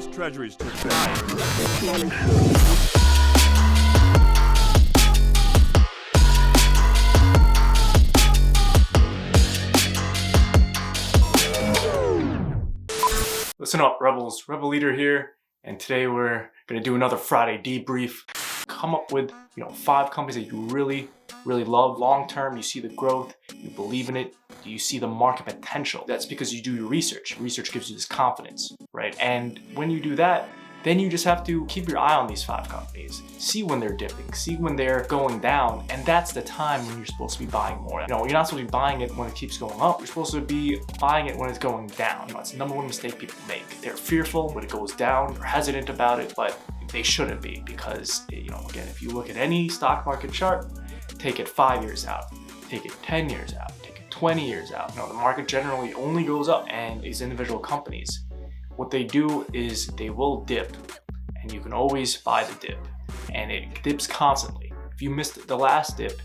U.S. Treasuries took that. Listen up, Rebels. Rebel Leader here, and today we're gonna do another Friday debrief. Come up with 5 companies that you really love long term. You see the growth, you believe in it, you see the market potential. That's because you do your research. Research gives you this confidence, right? And when you do that, then you just have to keep your eye on these 5 companies. See when they're dipping, see when they're going down, and that's the time when you're supposed to be buying more. You're not supposed to be buying it when it keeps going up. You're supposed to be buying it when it's going down. It's the number one mistake people make. They're fearful when it goes down, they're hesitant about it, but they shouldn't be because, again, if you look at any stock market chart, take it 5 years out, take it 10 years out, take it 20 years out. The market generally only goes up, and these individual companies, what they do is they will dip, and you can always buy the dip, and it dips constantly. If you missed the last dip,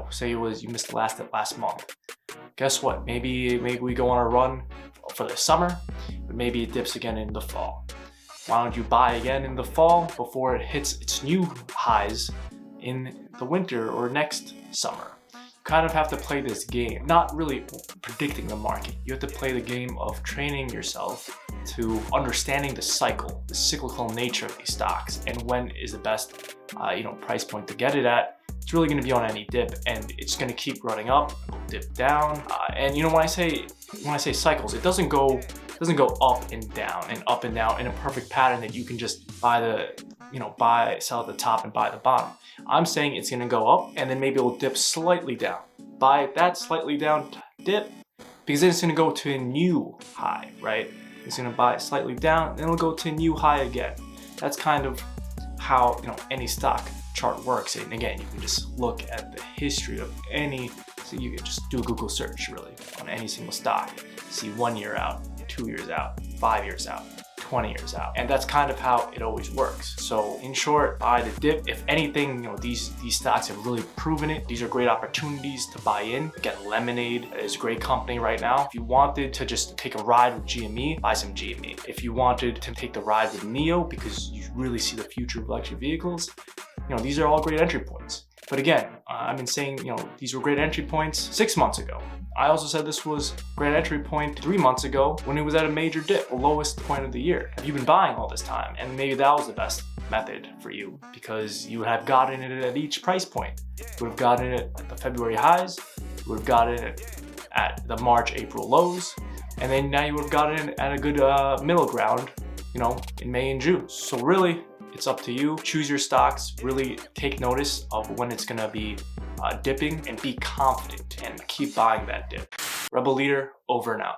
say you missed the last dip last month, guess what? Maybe we go on a run for the summer, but maybe it dips again in the fall. Why don't you buy again in the fall before it hits its new highs in the winter or next summer? You kind of have to play this game, not really predicting the market. You have to play the game of training yourself to understanding the cycle, the cyclical nature of these stocks, and when is the best price point to get it at. It's really going to be on any dip, and it's going to keep running up, dip down, and when I say cycles, it doesn't go up and down in a perfect pattern that you can just sell at the top and buy the bottom. I'm saying it's going to go up, and then maybe it'll dip slightly down. Buy that slightly down dip, because then it's going to go to a new high, right? It's going to buy it slightly down, then it'll go to a new high again. That's kind of how any stock chart works. And again, you can just look at the history of so you can just do a Google search really on any single stock, see 1 year out, 2 years out, 5 years out, 20 years out, and that's kind of how it always works. So in short, buy the dip. If anything, these stocks have really proven it. These are great opportunities to buy in. Again, Lemonade is a great company right now. If you wanted to just take a ride with GME, buy some GME. If you wanted to take the ride with NIO because you really see the future of electric vehicles, these are all great entry points. But again, I've been saying, these were great entry points 6 months ago. I also said this was a great entry point 3 months ago when it was at a major dip, the lowest point of the year. You've been buying all this time, and maybe that was the best method for you because you would have gotten it at each price point. You would have gotten it at the February highs, you would have gotten it at the March, April lows, and then now you would have gotten it at a good middle ground, in May and June. So really, it's up to you. Choose your stocks, really take notice of when it's gonna be dipping, and be confident and keep buying that dip. Rebel Leader, over and out.